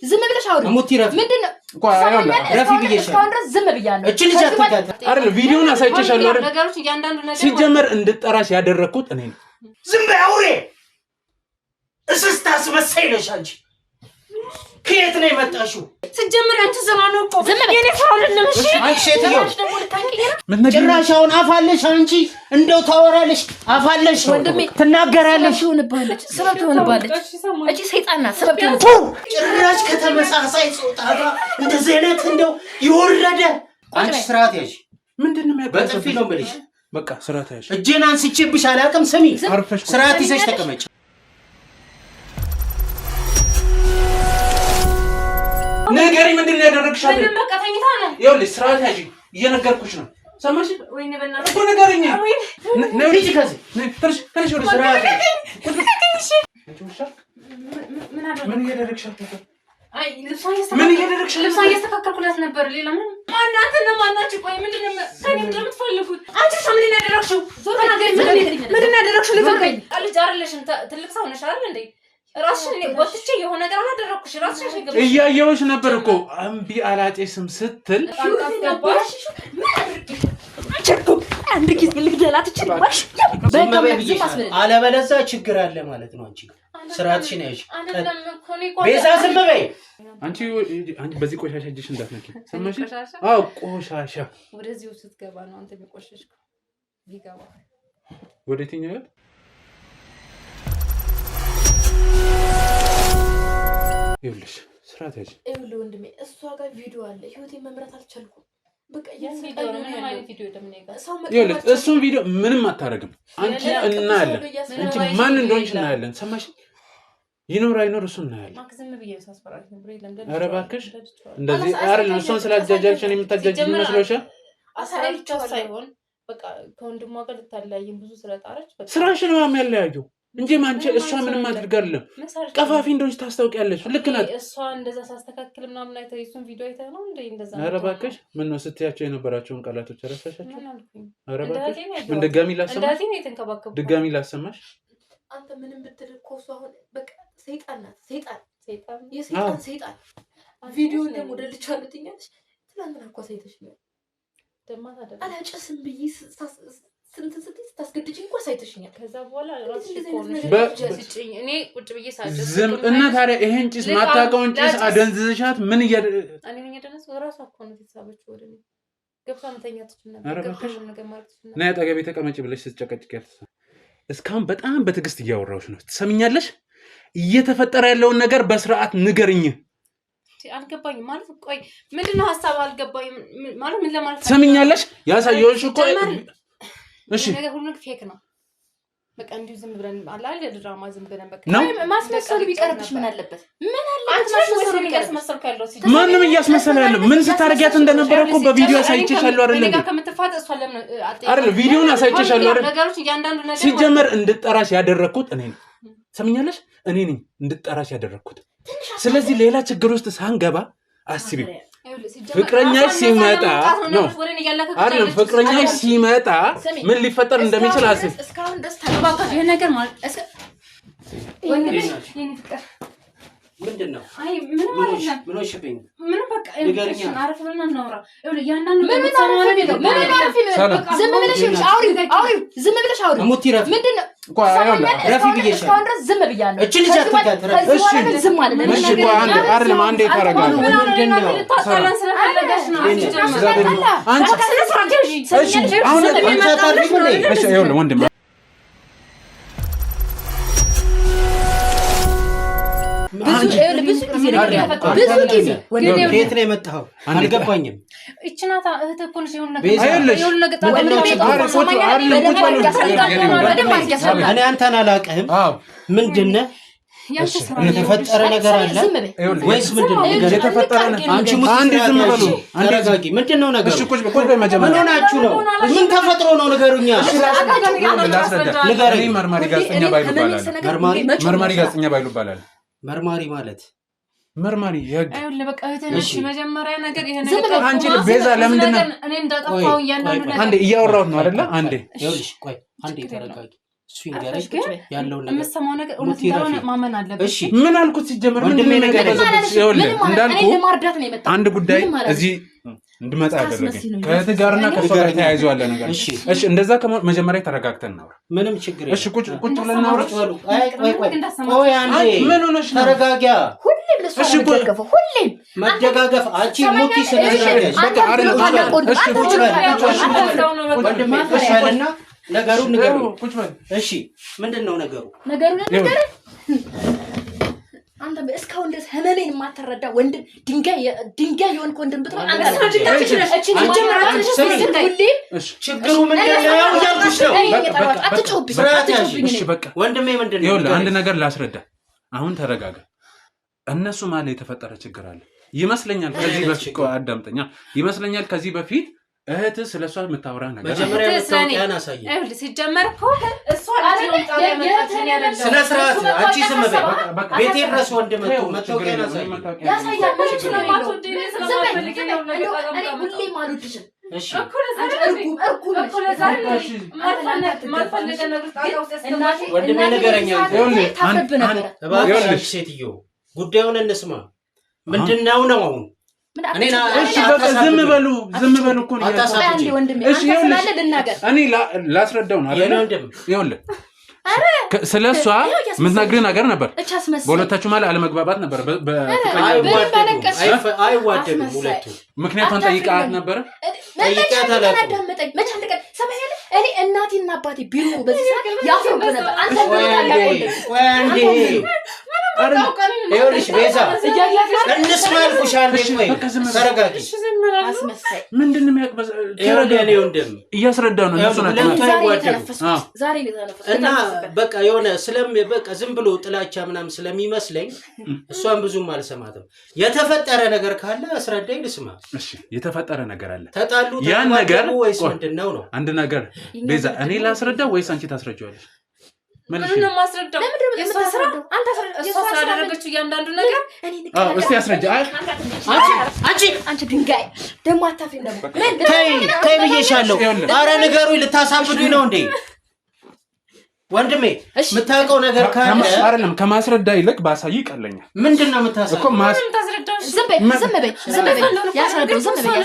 ዝም ብለሽ አውሪ ምንድነው ረፊ ብዬሽ ዝም ብያለሁ እቺ ልጅ አትጋት አይደል ቪዲዮውን አሳይቼሻለሁ አይደል ነገሮች እያንዳንዱ ነገር ሲጀመር እንድጠራሽ ያደረኩት እኔ ነኝ ዝም በይ አውሪ እስስታስ መሰይለሽ አንቺ ከየት ነው የመጣሽው ሲጀመር አንቺ ዘማኑ እኮ የኔ ፍራውን ለምሽ አንቺ ሴትዮ ጭራሻውን አፋለሽ አንቺ እንደው ታወራለሽ አፋለሽ ትናገራለሽ ሰበብ ትሆንባለች እቺ ሰይጣን ናት ሰበብ ትሆንባለች ጭራሽ ከተመሳሳይ ጾታ ጋር እንደዚህ አይነት እንደው ይወረደ አንቺ ስርዓት ያዥ ምንድነው በጥፊ ነው የምልሽ በቃ ስርዓት ያዥ እጄን አንስቼብሽ አላቅም ስሚ ስርዓት ይዘሽ ተቀመጭ ነገሪ ምንድነው ያደረግሻው ምንም በቃ ተኝታለ ይኸውልሽ ስርዓት ያዥ እየነገርኩሽ ነው ሰማሽ ወይኔ በእናትህ እኮ ነገርኝ ነው ልጅ ከዚህ ትንሽ ወደ ስርዓት ምን እያደረግሻል አይ ልብሷን እያስተካከልኩላት ነበር ሌላ ምን ማናችሁ ቆይ ምንድነው ከኔ ምንድነው የምትፈልጉት አንቺ ምን ያደረግሽው ዞር ነገር ምንድነው ያደረግሽው ልጅ አይደለሽም ትልቅ ሰው ነሽ አይደል እንዴ ራስሽን ወጥቼ የሆነ ነገር አላደረኩሽ ራስሽ ገብ እያየሁሽ ነበር እኮ አምቢ አላጤስም ስትል ገባሽ አንድ ጊዜ ልግደላት ይችላልሽ አለበለዚያ ችግር አለ ማለት ነው አንቺ ስርዓትሽን ያዥ ቤዛ ዝም በይ አንቺ በዚህ ቆሻሻ እጅሽ እንዳትነኪ ሰማሽ አው ቆሻሻ ወደዚህ ስትገባ ነው አንተ የሚቆሽሽው ይገባ ወደትኛው ይኸውልሽ ስርዓት ያዥ ይኸውልህ ወንድሜ እሷ ጋር ቪዲዮ አለ ህይወቴን መምራት አልቻልኩም በቃ ይኸውልህ እሱን ቪዲዮ ምንም አታረግም አንቺ እናያለን አንቺ ማን እንደሆንሽ እናያለን ሰማሽ ይኖር አይኖር እሱ እናያለን ማክዝም ብዬሽ ሳስፈራሽ ነበር ለምንድን ኧረ እባክሽ እንደዚህ አይደለም እሷን ስላጃጃልሽን የምታጃጅኝ መስሎሽ አሳይቻው ሳይሆን በቃ ከወንድሟ ጋር ልታለያይም ብዙ ስለጣረች በቃ ስራሽ ነው የሚያለያየው እንጂ ማንቺ እሷ ምንም አድርጋለሁ ቀፋፊ እንደሆነች ታስታውቂያለሽ ልክ ናት እሷ እንደዛ ሳስተካክል ምናምን አይተህ እሱን ቪዲዮ አይተህ ነው እንዴ እንደዛ ኧረ እባክሽ ምን ነው ስትያቸው የነበራቸውን ቃላቶች ረሳሻቸው ኧረ እባክሽ ምን ድጋሚ ላሰማሽ አንተ ምንም ብትል እኮ እሷ አሁን በቃ ሰይጣን ናት ሰይጣን ቪዲዮ ደግሞ ደልቻለሁ ትኛለሽ ትናንትና እኮ ሳይተሽኛል ደማታ አይደል አላጨስም ብዬ ስንት ታስገድጂኝ እንኳን ሳይተሽኛል ከዛ በኋላ ራስሽ ኮርነሽ እኔ ቁጭ ብዬ ሳጨስ ዝም እና ታዲያ ይሄን ጭስ ማታውቀውን ጭስ አደንዝዘሻት ምን እኔ ነኝ ደነስ ራሷ እኮ ነው የተሳበችው ወደ እኔ ገብታ መተኛት ነበር ገብታ ነገር ማለት ነው እና ያጠገቤ ተቀመጪ ብለሽ ስትጨቀጭቂያት እስካሁን በጣም በትግስት እያወራሁሽ ነው ትሰሚኛለሽ እየተፈጠረ ያለውን ነገር በስርዓት ንገርኝ አልገባኝም ማለት ቆይ ምንድነው ሐሳብ አልገባኝም ማለት ምን ለማለት ትሰሚኛለሽ ያሳየውሽ እኮ እሺ ነገር ሁሉ ፌክ ነው በቃ እንዲሁ ዝም ብለን አላለ ድራማ ዝም ብለን በቃ ማስመሰል ቢቀርብሽ ምን አለበት ማስመሰል ካለው ማንንም እያስመሰለ ያለው ምን ስታርጊያት እንደነበረ እኮ በቪዲዮ አሳይቼሻለሁ አይደል እንዴ ከምትፋት እሷ ለምን አይደል ቪዲዮውን አሳይቼሻለሁ አይደል ነገሮች እያንዳንዱ ነገር ሲጀመር እንድጠራሽ ያደረኩት እኔ ነኝ ሰምኛለሽ እኔ ነኝ እንድጠራሽ ያደረኩት ስለዚህ ሌላ ችግር ውስጥ ሳንገባ አስቢው ፍቅረኛሽ ሲመጣ ነው አይደል ፍቅረኛሽ ሲመጣ ምን ሊፈጠር እንደሚችል አስብ እስካሁን ደስ ተባባካ ይሄ ነገር ማለት ምንድነው አይ ምን ማለት ነው ምን ወሽብኝ ምን በቃ አረፍ ብለና እናውራ ያንዳንዱ ዝም ብለሽ አውሪ ምንድነው ረፊ ብዬሽ ዝም ብያለሁ እቺ ልጅ አትጋት እሺ ዝም ማለት ነው እሺ ቆይ አንዴ አይደለም አንዴ ታረጋለህ ምንድነው ታጣላን ስለፈለገሽ ነው አንቺ እሺ አሁን አንቺ ታርፊ ምን እሺ ይኸውልህ ወንድም ብዙ ጊዜ ቤት ላይ መጣው አልገባኝም እቺናታ እህት እኮ ነው ሲሆን እኔ አንተን አላውቅህም ምንድነው የተፈጠረ ነገር አለ ወይስ ምንድነው የተፈጠረ አንቺ አንድ ዝም በሉ አንደጋቂ ምንድነው ነገር እሺ ቁጭ በመጀመሪያ ምን ሆናችሁ ነው ምን ተፈጥሮ ነው ነገሩኛ ንገረኝ መርማሪ ጋዜጠኛ ባይሉ ይባላል መርማሪ ጋዜጠኛ ባይሉ ይባላል መርማሪ ማለት መርማሪ ይግ አይውል በቃ እህቴ መጀመሪያ ነገር ይሄ ነገር አንቺ ቤዛ ለምን እንደነ እኔ እንዳጠፋው ያንዳንዱ ነገር አንዴ እያወራሁት ነው አይደለ አንዴ ይኸውልሽ ቆይ አንዴ ተረጋጊ እሱ ይንገረኝ ያለው ነገር የምሰማው ነገር እውነት እንዳልሆነ ማመን አለበት። እሺ ምን አልኩት ሲጀመር ምንድን ነው እንዳልኩ አንድ ጉዳይ እዚህ እንድመጣ ያደረገኝ ከእህት ጋርና ከእሷ ጋር ተያይዞ ያለ ነገር። እሺ እንደዛ መጀመሪያ ተረጋግተን እናውራ። ምንም ችግር የለም። እሺ ቁጭ ብለን እናውራ። ቆይ አንዴ ምን ሆነሽ ነው? ተረጋጋ። ሁሌም ለሷ መደጋገፍ ሁሌም መደጋገፍ አንቺ ሙቲ ስለዘጋጀሽ በቃ አይደለም። እሺ ቁጭ በልና ነገሩን ንገሩ። እሺ ምንድነው ነገሩ? አንተ እስካሁን ድረስ ህመሜን የማትረዳ ወንድም ድንጋይ የሆንክ ወንድም ብትሆን አንተ ችግሩ ምንድነው ያልኩሽ ነው። አትጮህብኝ። እሺ በቃ ወንድሜ ምንድነው? ይኸውልህ አንድ ነገር ላስረዳ። አሁን ተረጋጋ። እነሱ ማለት የተፈጠረ ችግር አለ ይመስለኛል። ከዚህ በፊት አዳምጠኛ ይመስለኛል ከዚህ በፊት እህት ስለሷ የምታወራ ነገር መጀመሪያ መታወቂያን አሳየኝ። አይደል ሲጀመር እኮ እሷ ስነ ስርዓት አንቺ ዝም በይ። ቤቴ ድረስ ወንድም መታወቂያን አሳየኝ። እሺ ወንድሜ ንገረኝ። እባክሽ ሴትዮ ጉዳዩን እንስማ። ምንድነው ነው አሁን? እሺ በቃ ዝም በሉ እኮ ነው። እሺ እኔ ላስረዳው ነው አይደል? ይኸውልህ ስለሷ የምትነግርህ ነገር ነበር። በሁለታችሁ ማለት አለመግባባት ነበር። አይዋደዱም ሁለቱ። ምክንያቱም ጠይቃት ነበር። እኔ እናቴና አባቴ ቢኖሩ በዚህ ሰዓት ያፍሩብ ነበር። አንተ ይኸውልሽ ቤዛ እንስማ አልኩሽ። አንዴ ቆይ ተረጋጊ። ምንድን ነው የሚያቅበዝ? እያስረዳሁ ነው። እነሱ ናቸው እና በቃ የሆነ በቃ ዝም ብሎ ጥላቻ ምናምን ስለሚመስለኝ እሷን ብዙም አልሰማትም። የተፈጠረ ነገር ካለ አስረዳኝ ልስማ። እሺ የተፈጠረ ነገር አለ። ተጣሉ ያን ነገር ወይስ ምንድነው ነው? አንድ ነገር ቤዛ እኔ ላስረዳ ወይስ አንቺ ታስረጃለሽ? ምንም ማስረዳው እሷ ያደረገችው እያንዳንዱ ነገር እስቲ አስረጃ። አንቺ ድንጋይ ደግሞ አታፍሪም ደግሞ ተይ ብዬሻለሁ። ኧረ ንገሩኝ። ልታሳብዱኝ ነው እንዴ? ወንድሜ የምታውቀው ነገር ካለ አይደለም ከማስረዳ ይልቅ ባሳይ ይቀለኛል። ምንድነው የምታሳይ? እኮ ዝም በይ ያስረዳው። ዝም በይ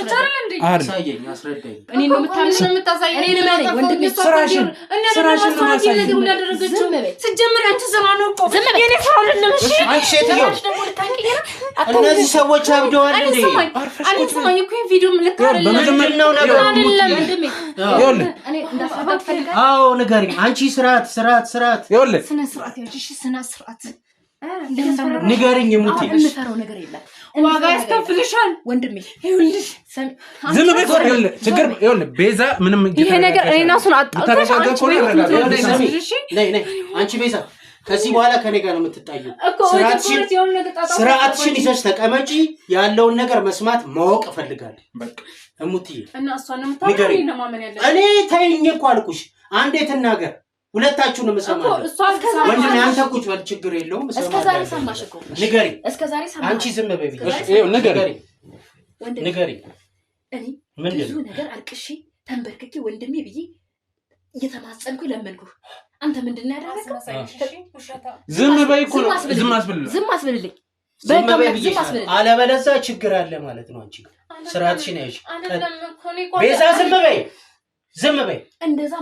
አሳየኝ፣ አስረዳኝ። እኔ ነው የምታሳይ። እኔ ነው ማለት ወንድሜ ስራሽን ነው ማሳይ። ሲጀምር አንቺ ስራ ነው እኮ የኔ ስራ አይደለም። እሺ አንቺ ሴትዮ እነዚህ ሰዎች አብደዋል እንዴ? አልሰማኝ እኮ ቪዲዮ ምልክ አይደለም። በመጀመሪያው ነገር አይደለም ወንድሜ። ይኸውልህ እኔ እንዳሳባት ፈልጋ። አዎ ንገሪኝ። አንቺ ስርዓት ይኸውልህ ስነ ስርዓት ያልሽ ስነ ስርዓት ንገሪኝ። ሙቲ የምፈራው ነገር የለም። ዋጋ ያስከፍልሻል ወንድሜ። ይኸውልሽ ዝም በይ። ይኸውልህ ቤዛ ምንም ይሄ ነገር እኔና እሱን አጣልተሽ ነይ አንቺ ቤዛ ከዚህ በኋላ ከኔ ጋር ነው የምትጣዩ። ስርዓትሽን ይዘሽ ተቀመጪ። ያለውን ነገር መስማት ማወቅ እፈልጋለሁ። በቃ እሙትዬ እና እሷንም ታውቂ ነው ማመን ያለሽ። እኔ ተይኝ እኮ አልኩሽ። አንዴ ትናገር፣ ሁለታችሁንም እሰማለሁ። ወንድሜ አንተ ቁጭ በል፣ ችግር የለውም። እስከዛሬ ሰማሽ እኮ ንገሪኝ። እስከዛሬ ሰማሽ። አንቺ ዝም በይ። ንገሪኝ። እኔ ብዙ ነገር አልቅሼ ተንበርክኬ ወንድሜ ብዬ እየተማጸንኩ ለመንኩ። አንተ ምንድነው ያደረገው? ዝም በይ እኮ ነው። ዝም አስብልልኝ። አለበለዚያ ችግር አለ ማለት ነው። አንቺ ስርዓትሽን ያዥ። ቤዛ ዝም በይ። እንደዛ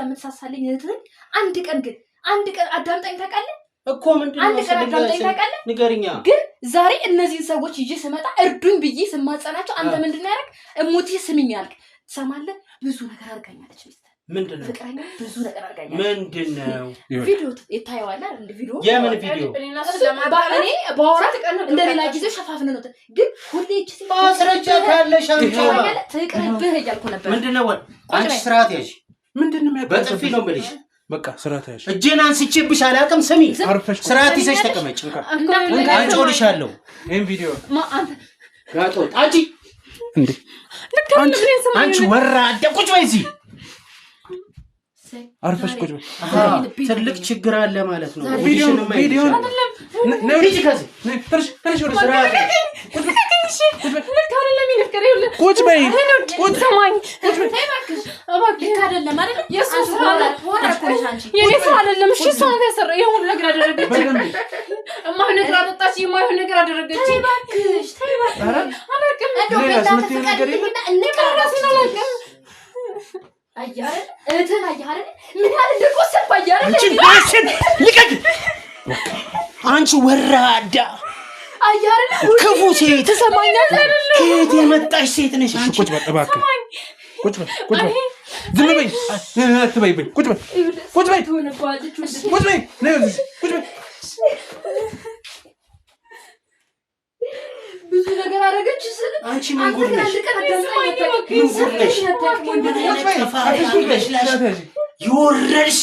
የምትሳሳልኝ እህትህን አንድ ቀን አዳምጠኝ ታውቃለህ እኮ ምንድነው? አንድ ቀን አዳምጠኝ ታውቃለህ? ንገሪኛ። ግን ዛሬ እነዚህን ሰዎች ይዤ ስመጣ እርዱኝ ብዬ ስማጸናቸው አንተ ምንድነው ያደረግ? እሙቴ ስሚኝ ያልክ ትሰማለህ? ብዙ ነገር አድርጋኛለች ሚስት። ምንድነው? ፍቅረኛ ብዙ ነገር አድርጋኛለች። ምንድነው? ቪዲዮ ይታየዋል አይደል? ቪዲዮ የምን ቪዲዮ? እኔ በአውራት እንደሌላ ጊዜ ሸፋፍነ ነው። ግን ሁሌ እቺ ማስረጃ ካለሽ አንቺ ትቅርብህ እያልኩ ነበር። ምንድነው? አንቺ ስርዓት ያዥ። ምንድነው? በጥፊ ነው የምልሽ። በቃ ስርዓት ያዥ። እጄን አንስቼብሽ አላውቅም። ስሚ፣ ስርዓት ይዘሽ ተቀመጭ። አንጮልሻለሁ። ይሄን ቪዲዮ ጋጦጥ አንቺ እንዴ! አንቺ ወራዳ ቁጭ በይ እዚህ። አርፈሽ ቁጭ በይ። ትልቅ ችግር አለ ማለት ነው። ቪዲዮ አይደለም። ልጅ ከዚህ ትርሽ ወደ ስራ ነገር ይኸውልህ ቁጭ በይ ቁጭ ሰማኝ እባክሽ እባክሽ አይደለም አይደል የሱ ስራ የኔ ስራ አይደለም እሺ እሷ ነው ያሰራ ይሁን ነገር አደረገች እማው ነገር አጠጣች የማይሆን ነገር አደረገች እባክሽ አላውቅም እንደው ነገር የለም እንቀራራስና አላውቅም አያረ እህትን አያረ ምን ያህል እንደቆሰልኩ አያረ አንቺ ማሽን ልቀቅ አንቺ ወራዳ አያረ ክፉ ሴት ትሰማኛለህ ከየት የመጣሽ ሴት ነሽ አንቺ ቁጭ በል እባክህ ቁጭ በል ዝም በይ አትበይ ቁጭ በል ቁጭ በይ ቁጭ በይ ብዙ ነገር አደረገች ስለ አንቺ ምን ጉድ ነሽ ይወረድሽ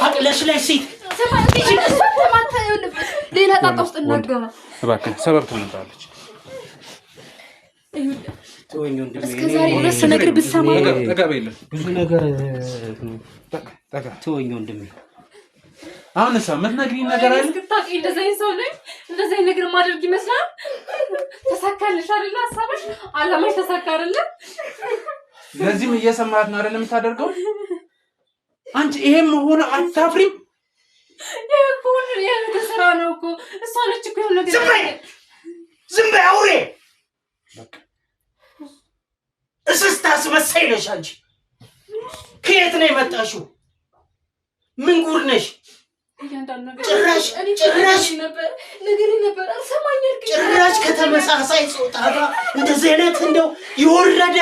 አቅለሽለሽ ሴት ሌላ ጣጣ ውስጥ እናገባ እባክህ ሰበብ ትመጣለች እስከዛሬ ድረስ ነገር ብትሰማ ጠጋ በይለት ብዙ ነገር ጠጋ ተወኝ ወንድሜ አሁንስ የምትነግሪኝ ነገር አለ ታቂ እንደዚህ ሰው ነኝ እንደዚህ ነገር ማድረግ ይመስላል ተሳካልሽ አይደል ሐሳብሽ አላማሽ ተሳካ አይደል ለዚህም እየሰማት ነው አይደል የምታደርገው አንቺ ይሄም ሆነ አታፍሪም የኮን የከሰራ ነው እኮ እሷ ነች እኮ ነገር ዝም በይ አውሬ በቃ እስስታስ መሰይነሽ አንቺ ከየት ነው የመጣሽው ምን ጉድ ነሽ ጭራሽ ነበር አልሰማኝ ጭራሽ ከተመሳሳይ ጾታ ጋር እንደዚህ አይነት እንደው ይወረደ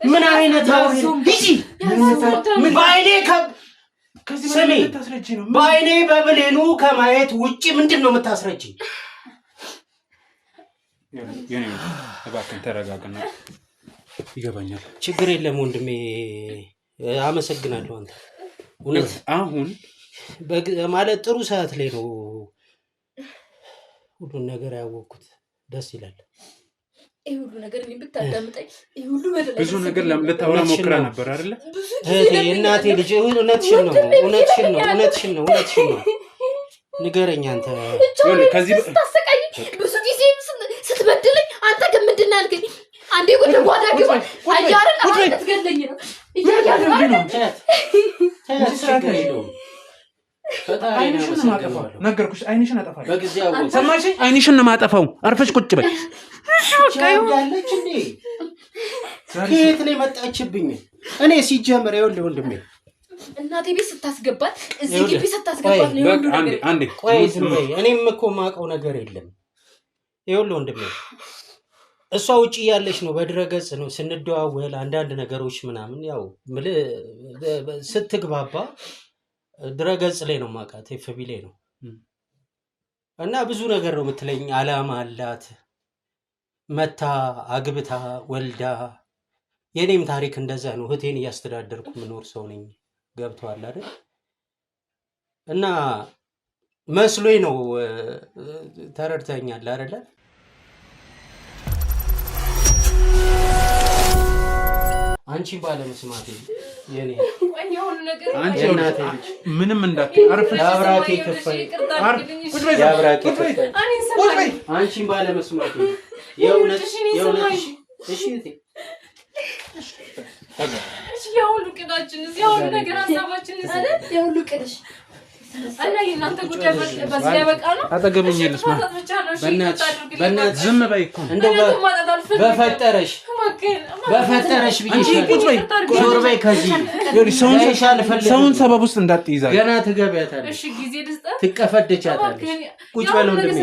ምን አይነት አውሬ ሂጂ ምን ባይኔ ከዚህ ስሚ ታስረጂ ነው ባይኔ በብሌኑ ከማየት ውጪ ምንድነው የምታስረጂኝ የኔ እባክህ ተረጋጋና ይገባኛል ችግር የለም ወንድሜ አመሰግናለሁ አንተ እውነት አሁን ማለት ጥሩ ሰዓት ላይ ነው ሁሉን ነገር ያወቅኩት ደስ ይላል ይሄ ሁሉ ነገር እኔ ብታዳምጠኝ ይሄ ሁሉ በደል ብዙ ነገር ልታወራ ሞክራ ነበር አይደል እህቴ እናቴ ልጅ እውነትሽን ነው ንገረኝ አንተ ከዚህ ታሰቃይ ብዙ ጊዜ ስትበድለኝ አንተ ግን ምንድን ነው ያልከኝ አንዴ ወደ ጓዳ ግባ አያረን አሁን ትገለኝ ነው ነገርኩሽ አይንሽን አጠፋለሁ ሰማሽኝ አይንሽን ነው የማጠፋው አርፈሽ ቁጭ በይ ያለች እንዴ ከየት ነው የመጣችብኝ እኔ ሲጀምር ይኸውልህ ወንድሜ እናቴ ቤት ስታስገባት እዚህ ግቢ ስታስገባት ነው በቃ አንዴ ቆይ ዝም በይ እኔም እኮ ማውቀው ነገር የለም ይኸውልህ ወንድሜ እሷ ውጪ ያለች ነው በድረገጽ ነው ስንደዋወል አንዳንድ ነገሮች ምናምን ያው ስትግባባ ድረገጽ ላይ ነው ማውቃት ኤፍቢ ላይ ነው እና ብዙ ነገር ነው የምትለኝ አላማ አላት መታ አግብታ ወልዳ የኔም ታሪክ እንደዛ ነው እህቴን እያስተዳደርኩ ምኖር ሰው ነኝ ገብቷል አይደል እና መስሎኝ ነው ተረድተኛል አይደል አንቺ ባለመስማቴ የኔ አንቺ ምንም እንዳትይ አርፈሽ ያብራኬ ከፈይ አንቺ ባለመስማቴ የእውነት እሺ ያውሉ ቅዳችንስ ያውሉ ነገር ሐሳባችንስ አይደል ያውሉ ቅድሽ አላ እናንተ ጉዳይ በዚህ ያበቃ ነው አጠገብኝልስ በእናትሽ ዝም በይ እኮ እንደው በፈጠረሽ ብዬሽ ዞር በይ ከዚህ ሰውን ሰበብ ውስጥ እንዳትይዛ ገና ትገቢያታለሽ እሺ ጊዜ ልስጣት ትቀፈደቻታለሽ ቁጭ በል ወንድሜ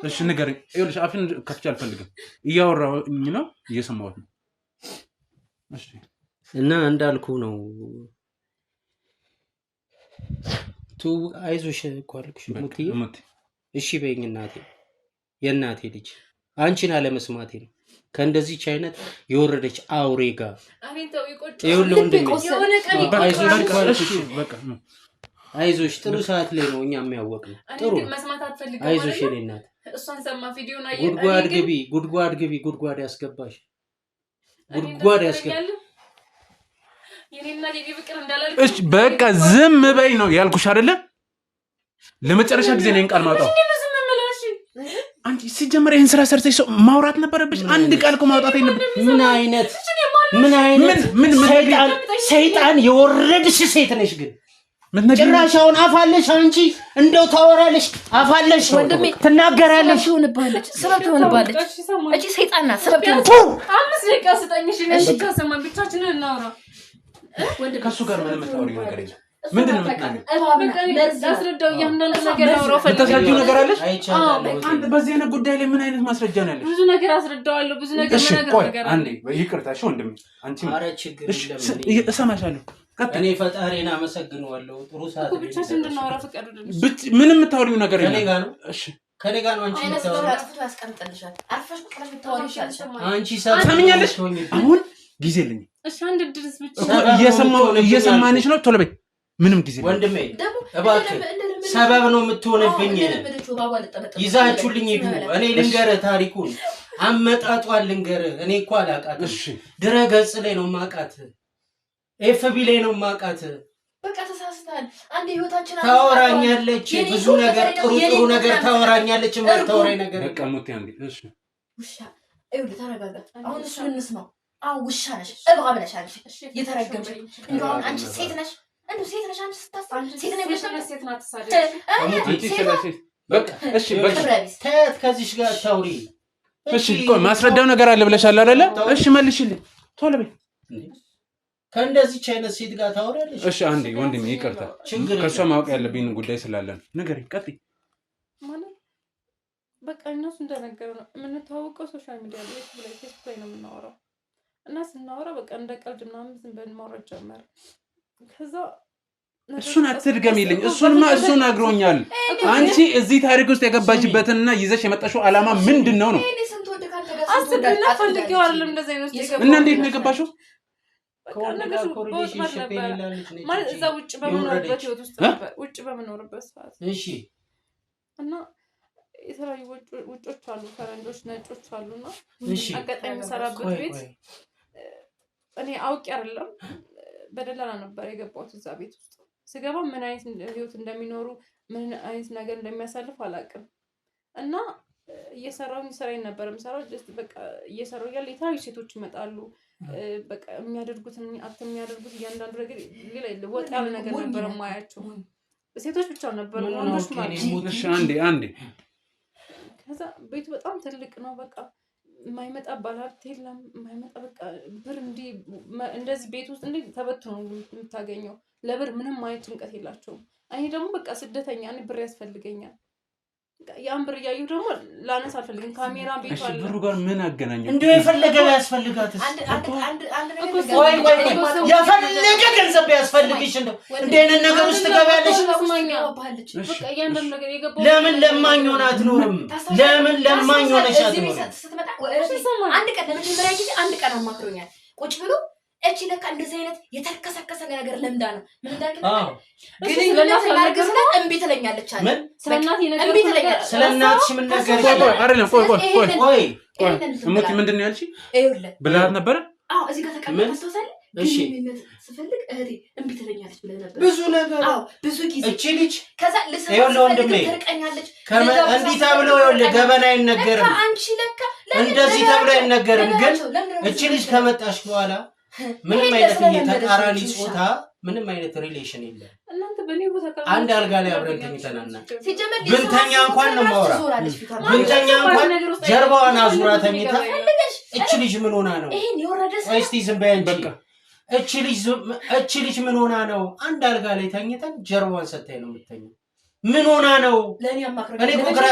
እሺ ንገሪኝ ይኸውልሽ አፍን ከፍቼ አልፈልግም እያወራሁኝ ነው እየሰማሁት ነው እሺ እና እንዳልኩ ነው አይዞሽ እኮ አልኩሽ ሙትዬ እሺ በይኝ እናቴ የእናቴ ልጅ አንቺን አለመስማቴ ነው ከእንደዚህች አይነት የወረደች አውሬ ጋር ይኸውልህ ወንድሜ አይዞሽ ጥሩ ሰዓት ላይ ነው እኛ የሚያወቅነው ጥሩ አይዞሽ የኔ እናት ጉድጓድ ያስገባሽ እሺ በቃ ዝም በይ ነው ያልኩሽ አይደለ ለመጨረሻ ጊዜ ነኝ ቃል ማውጣው ሲጀመር ይሄን ስራ ሰርተሽ ሰው ማውራት ነበረብሽ። አንድ ቃል እኮ ማውጣት የለብሽ። ምን ሰይጣን የወረድሽ ሴት ነሽ ግን ጭራሻውን አፋለሽ አንቺ እንደው ታወራለሽ አፋለሽ ትናገራለሽ ሆነባለች ሰበብ ሆነባለች እቺ ሰይጣን ናት ሰበብ ሆነባለች 5 ደቂቃ ስጠኝሽ ነሽ ከሰማን ብቻችንን እናውራ ከሱ ጋር ምንም ተወሪው ነገር የለም ምንድነው የምትናገሪው አስረዳው ያንዳንዱ ነገር አውራው ተሰጁ ነገር አለሽ አንተ በዚህ አይነት ጉዳይ ላይ ምን አይነት ማስረጃ ነው ያለሽ ብዙ ነገር አስረዳዋለሁ ብዙ ነገር ነገር አንዴ ይቅርታሽ ወንድሜ አንቺ ኧረ ችግር የለም እሰማሻለሁ እኔ ፈጣሪን አመሰግነዋለሁ ጥሩ ሰዓት ብቻችን እንድናወራ ፈቀዱልኝ ምንም የምታወሪው ነገር የለም ከኔ ጋር ነው እሺ ከኔ ጋር ነው አንቺ አጥፍቶ ያስቀምጥልሻል አርፈሽ ቁጥረሽ ብታወሪ ይሻልሻል አንቺ ሰምኛለሽ አሁን ጊዜ የለኝም እሺ አንድ ድርስ ብቻ እየሰማንሽ ነው ቶሎ በይ ምንም ጊዜ ወንድሜ እባክህ ሰበብ ነው የምትሆነብኝ ይዛችሁልኝ ሂዱ እኔ ልንገርህ ታሪኩን አመጣጧን ልንገርህ እኔ እኮ አላውቃት ድረገጽ ላይ ነው ማቃት ኤፍቢ ላይ ነው ማቃት በቃ ተሳስተሃል አንዴ ህይወታችን ታወራኛለች ብዙ ነገር ጥሩ ነገር ታወራኛለች የማታወራኝ ነገር በቃ ሞት ያንዴ እሺ ውሻ አይው ተረጋጋ አሁን እሱ እንስማው ውሻ ነሽ እባብ ነሽ አንቺ የተረገምሽ እንደው አንቺ ሴት ነሽ አንዱ ሴት ነሽ አንቺ ስታስብ ሴት ነሽ ሴት ናት ታሳደ አንቺ ስለሴት በቃ እሺ በቃ ተት ከዚህ ጋር ታውሪ እሺ ቆይ ማስረዳው ነገር አለ ብለሻል አይደለ እሺ መልሽልኝ ቶሎ በይ ከእንደዚህ አይነት ሴት ጋር ታወራለሽ እሺ አንዴ ወንድሜ ይቅርታ ከሷ ማወቅ ያለብኝ ጉዳይ ስላለን ነገር ቀጥይ ማለት በቃ እነሱ እንደነገሩ ነው የምንተዋወቀው ሶሻል ሚዲያ ላይ ፌስቡክ ላይ ነው የምናወራው እና ስናወራ በቃ እንደ ቀልድ ምናምን ዝም ብለን ማውራት ጀመር ከዛ እሱን አትድገሚልኝ እሱንማ እሱ ነግሮኛል አንቺ እዚህ ታሪክ ውስጥ የገባችበትና ይዘሽ የመጣሽው አላማ ምንድነው ነው አስብና ፈልጌው አይደለም እንደዚህ አይነት እና እንዴት ነው የገባሽው ማለት እዛ ውጭ በመኖርበት ህይወት ውስጥ ነበር ውጭ በመኖርበት ሰዓት እሺ እና የተለያዩ ውጮች አሉ ፈረንጆች ነጮች አሉና አጋጣሚ ሰራበት ቤት እኔ አውቄ አይደለም በደላላ ነበር የገባሁት እዛ ቤት ውስጥ ስገባ ምን አይነት ህይወት እንደሚኖሩ ምን አይነት ነገር እንደሚያሳልፍ አላውቅም እና እየሰራሁኝ ስራዬን ነበር የምሰራው ጀስት በቃ እየሰራሁ ያለ የተለያዩ ሴቶች ይመጣሉ በቃ የሚያደርጉትን የሚያደርጉት እያንዳንዱ ነገር ሌላ ወጣ ያለ ነገር ነበር የማያቸው ሴቶች ብቻ ነበሩ ወንዶች ማለት እሺ አንዴ ከዛ ቤቱ በጣም ትልቅ ነው በቃ የማይመጣ ባለሀብት የለም የማይመጣ በቃ ብር እንደዚህ ቤት ውስጥ እንዴ ተበትኖ የምታገኘው ለብር ምንም አይነት ጭንቀት የላቸውም እኔ ደግሞ በቃ ስደተኛ እኔ ብር ያስፈልገኛል ያን ብር እያየሁ ደግሞ ላነሳ አልፈልግም ካሜራ ቤቱ አለ ብሩ ጋር ምን አገናኘው እንደው የፈለገ ያስፈልጋትስ የፈለገ ገንዘብ ያስፈልግሽ እንደው እንደነ ነገር ውስጥ ገባለሽ በቃ ያንደም ነገር የገባው ለምን ለማኝ ሆነ አትኖርም ለምን ለማኝ ሆነሽ አትኖርም ስትመጣ አንድ ቀን ለመጀመሪያ ጊዜ አንድ ቀን አማክሮኛል ቁጭ ብሎ እቺ ለካ እንደዚህ አይነት የተከሰከሰ ነገር ለምዳ ነው ምን እንዳልከኝ ግን ስለናት ማርገዝና እንቢ ትለኛለች አለ ስለናት ይነገር እንቢ ትለኛለች ስለናትሽ ምን ነገር አይደለም ቆይ እሙቲ ምንድነው ያልሽ ብላት ነበር እዚህ ጋር ተቀምጠው ተወሰለ እሺ ስፈልግ እህቴ እንቢ ትለኛለች ብለ ነበር ብዙ ነገር ብዙ ጊዜ እቺ ልጅ ከዛ ለወንድሜ ተርቀኛለች እንዲህ ተብሎ ይኸውልህ ገበና አይነገርም አንቺ ለካ እንደዚህ ተብሎ አይነገርም ግን እቺ ልጅ ከመጣሽ በኋላ ምንም አይነት ተቃራኒ ጾታ ምንም አይነት ሪሌሽን የለም እናንተ በኔ ቦታ አንድ አልጋ ላይ አብረን ተኝተናና ብንተኛ እንኳን ነው ማውራ ብንተኛ እንኳን ጀርባዋን አዙራ ተኝታ እቺ ልጅ ምን ሆና ነው እስቲ ዝም በይ አንቺ እቺ ልጅ ምን ሆና ነው አንድ አልጋ ላይ ተኝተን ጀርባዋን ሰታይ ነው የምትተኛው ምን ሆና ነው ለኔ አማክረኝ እኔ ኮግራ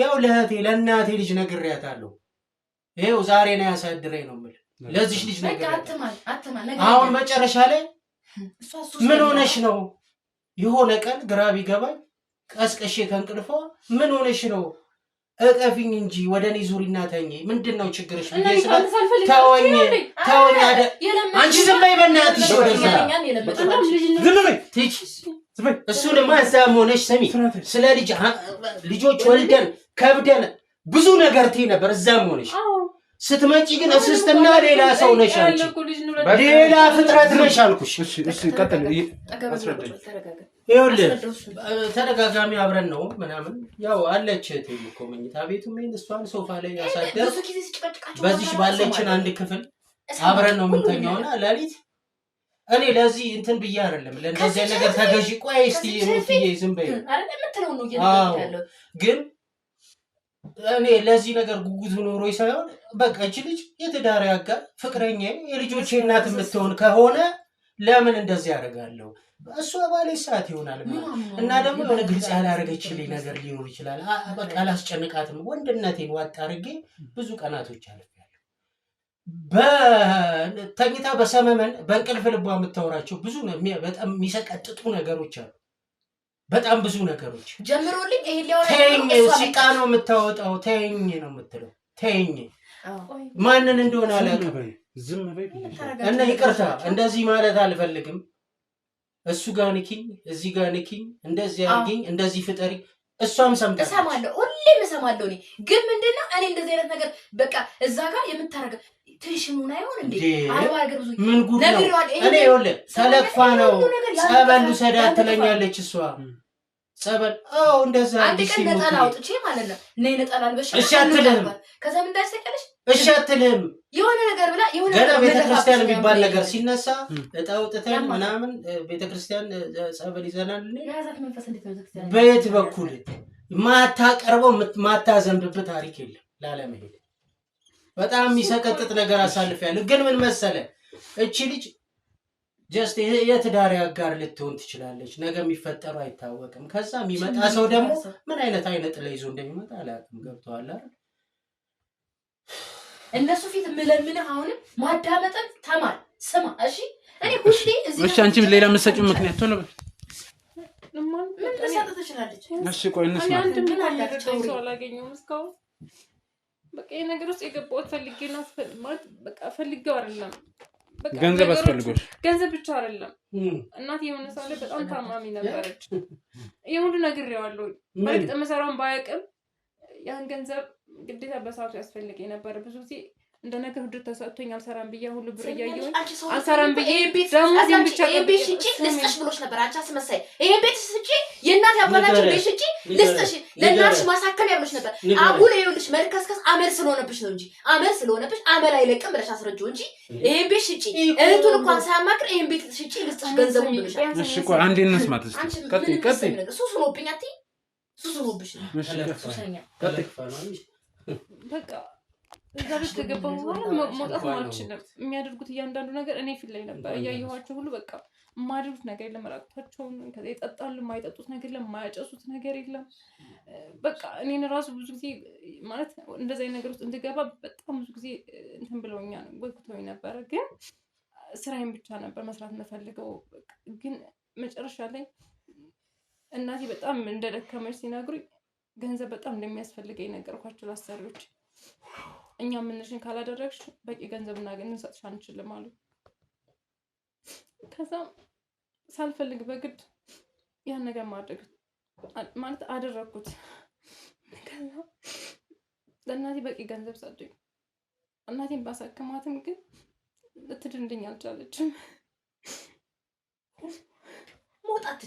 ያው ለእህቴ ለእናቴ ልጅ ነግሬያታለሁ ይሄው ዛሬ ነው ያሳድረኝ ነው የምልህ ለዚህ ልጅ ነገር አሁን መጨረሻ ላይ ምን ሆነሽ ነው የሆነ ቀን ግራ ቢገባኝ ቀስቀሼ ከእንቅልፏ ምን ሆነሽ ነው እቀፊኝ እንጂ ወደኔ ዙሪና ተኚ ምንድነው ችግርሽ ተወኝ አንቺ ዝም በይ በእናትሽ ወደዛ ዝም በይ ትች እሱ ደግሞ እዛም ሆነሽ ሰሚ ስለ ልጆች ወልደን ከብደን ብዙ ነገር ትይ ነበር እዛም ሆነሽ ስትመጪ ግን እስስትና ሌላ ሰው ነሽ አንቺ። ሌላ ፍጥረት ነሽ አልኩሽ። እሺ ቀጥል። ይኸውልህ ተደጋጋሚ አብረን ነው ምናምን ያው አለች እህቴም እኮ መኝታ ቤቱ ምን እሷን ሶፋ ላይ ያሳደር በዚህ ባለችን አንድ ክፍል አብረን ነው የምንተኛውና ሌሊት እኔ ለዚህ እንትን ብዬ አይደለም ለእንደዚህ ነገር ተገዢ ቆይ እስቲ ሙትዬ ዝም በይ ግን እኔ ለዚህ ነገር ጉጉት ኖሮ ሳይሆን በቃ እቺ ልጅ የትዳር ያጋር ፍቅረኛ የልጆቼ እናት የምትሆን ከሆነ ለምን እንደዚህ ያደርጋለሁ? እሷ ባለ ሰዓት ይሆናል እና ደግሞ የሆነ ግልጽ ያላረገችልኝ ነገር ሊኖር ይችላል። በቃ አላስጨንቃትም። ወንድነቴን ዋጥ አድርጌ ብዙ ቀናቶች አልፌያለሁ። በተኝታ በሰመመን በእንቅልፍ ልቧ የምታወራቸው ብዙ በጣም የሚሰቀጥጡ ነገሮች አሉ። በጣም ብዙ ነገሮች ጀምሮልኝ ይሄ ሊያወራ ተይኝ፣ ሲቃ ነው የምታወጣው። ተይኝ ነው የምትለው። ተይኝ ማንን እንደሆነ አላውቅም። ዝም በይ እና ይቅርታ እንደዚህ ማለት አልፈልግም። እሱ ጋር ንኪኝ፣ እዚህ ጋር ንኪኝ፣ እንደዚህ አድርጊኝ፣ እንደዚህ ፍጠሪ። እሷም ሰምታለች። እሰማለሁ፣ ሁሌም እሰማለሁ። እኔ ግን ምንድነው እኔ እንደዚህ አይነት ነገር በቃ እዛ ጋር የምታረገው ትንሽሙና አይሆን እንዴ? አረባ ነገር ብዙ ምን ጉድ ነው? እኔ ይኸውልህ ተለክፋ ነው ጸበል ልውሰዳት ትለኛለች እሷ። ጸበል እንደዛ አንድ ቀን ነጠላ አውጥቼ ማለት ነው ነይ ነጠላ ልበሽ። እሺ አትልህም። ከዛ ምን እንዳይሰቀልሽ እሺ አትልህም። የሆነ ነገር ብላ የሆነ ገና ቤተክርስቲያን የሚባል ነገር ሲነሳ እጣ አውጥተን ምናምን ቤተክርስቲያን ጸበል ይዘናል። ያዛት መንፈስ እንዴት ነው ቤተክርስቲያን በየት በኩል ማታቀርበው ማታዘንብበት ታሪክ የለም ላለመሄድ በጣም የሚሰቀጥጥ ነገር አሳልፊያለሁ። ግን ምን መሰለ እቺ ልጅ ጀስት የትዳር አጋር ልትሆን ትችላለች። ነገ የሚፈጠረው አይታወቅም። ከዛ የሚመጣ ሰው ደግሞ ምን አይነት ለይዞ እንደሚመጣ አላውቅም። ገብቶሃል አይደል? እነሱ ፊት ምለምንህ አሁንም ማዳመጥን ተማር፣ ስማ። እሺ እኔ ሁሌ እሺ አንቺ ሌላ የምትሰጪው ምክንያት ቶሎ ምን ልሰጥ ትችላለች? እሺ ቆይ እንስማ። አንድ ምን አላችሁ? ሰው አላገኘሁም እስካሁን። በቃ ይሄ ነገር ውስጥ የገባሁት ፈልጌ ነው ማለት በቃ ፈልጌው አይደለም። በቃ ገንዘብ አስፈልጎሽ? ገንዘብ ብቻ አይደለም። እናቴ የሆነ ሰው ላይ በጣም ታማሚ ነበረች። የሁሉ ነግሬዋለሁ። በእርግጥ መሰራውን ባያውቅም ያን ገንዘብ ግዴታ በሰዓቱ ያስፈልገኝ ነበር። ብዙ ጊዜ እንደ ነገር ሁሉ ተሰጥቶኝ አልሰራም ብዬ ሁሉ ብር እያየሁኝ አልሰራም ብዬ ደግሞ ዝም ብቻ ቤት ሽጪ ልስጥሽ ብሎሽ ነበር። አንቺ አስመሳይ ይሄ ቤት ሽጪ የእናት ያባላችሁ ቤት ሽጪ ልስጥሽ ለእናትሽ ማሳከም ያብሎሽ ነበር። አሁን ይኸውልሽ መልከስከስ አመል ስለሆነብሽ ነው እንጂ አመል ስለሆነብሽ አመል አይለቅም ብለሽ አስረጂው እንጂ ይሄ ቤት ሽጪ እህቱን እንኳን ሳያማክር ይሄን ቤት ሽጪ ልስጥሽ ገንዘቡን ብለሻል። እሺ ቆይ አንዴ እንስማት እስቲ። ቀጥይ ሱስ ሆኖብኝ አትይ ሱስ ሆኖብሽ ነው። እሺ ቀጥይ በቃ እዛ ቤት ከገባሁ በኋላ መውጣት አልችልም። የሚያደርጉት እያንዳንዱ ነገር እኔ ፊት ላይ ነበር እያየኋቸው ሁሉ በቃ የማያደርጉት ነገር የለም። ራቁታቸውን ከዛ ይጠጣሉ። የማይጠጡት ነገር የለም። የማያጨሱት ነገር የለም። በቃ እኔን ራሱ ብዙ ጊዜ ማለት እንደዚህ አይነት ነገር ውስጥ እንድገባ በጣም ብዙ ጊዜ እንትን ብለውኛል፣ ጎትተውኝ ነበረ። ግን ስራዬን ብቻ ነበር መስራት የምፈልገው። ግን መጨረሻ ላይ እናቴ በጣም እንደደከመች ሲነግሩኝ ገንዘብ በጣም እንደሚያስፈልገኝ ነገርኳቸው ለአሰሪዎች። እኛ ምንሽን ካላደረግሽ በቂ ገንዘብ ልንሰጥሽ አንችልም አሉ። ከዛ ሳልፈልግ በግድ ያን ነገር ማድረግ ማለት አደረግኩት። ከዛ ለእናቴ በቂ ገንዘብ ሰጡኝ። እናቴን ባሳክማትም ግን ልትድንልኝ አልቻለችም። መውጣት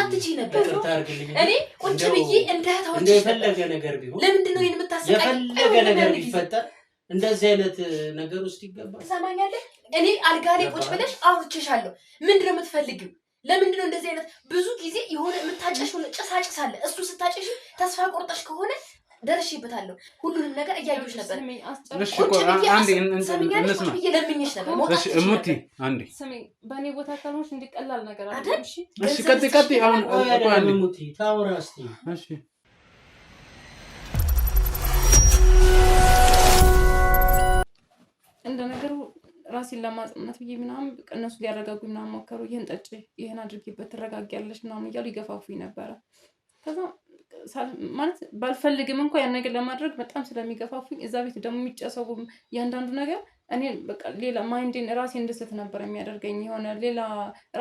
ትችይ ነበር። እኔ ቁጭ ብዬ እንደታውጭ የፈለገ ነገር ቢሆን ለምንድን ነው የምታሰቃይ? የፈለገ ነገር ቢፈጠር እንደዚህ አይነት ነገር ውስጥ ይገባል። ትሰማኛለህ? እኔ አልጋ ላይ ቁጭ ብለሽ አውርቼሻለሁ። ምንድን ነው የምትፈልጊው? ለምንድን ነው እንደዚህ አይነት ብዙ ጊዜ የሆነ የምታጨሽውን ጭሳጭስ አለ። እሱ ስታጨሽ ተስፋ ቆርጠሽ ከሆነ ደርሼበታለሁ። ሁሉንም ነገር እያየሁሽ ነበር። ለምኜሽ ነበር መውጣት። እሙቲ አንዴ ስሜ በእኔ ቦታ ካልሆንሽ እንዲቀላል ነገር አለ። እሺ ቀጥይ። አሁን እሙቲ ታውራ እስኪ። እሺ እንደ ነገሩ ራሴን ለማጽናት ብዬ ምናምን እነሱ ሊያረጋጉኝ ምናምን ሞከሩ። ይህን ጠጪ፣ ይህን አድርጊበት፣ ትረጋጊያለሽ ምናምን እያሉ ይገፋፉኝ ነበረ። ከዛ ማለት ባልፈልግም እንኳ ያን ነገር ለማድረግ በጣም ስለሚገፋፉኝ እዛ ቤት ደግሞ የሚጨሰው ያንዳንዱ ነገር እኔ በቃ ሌላ ማይንዴን ራሴን እንድስት ነበር የሚያደርገኝ። የሆነ ሌላ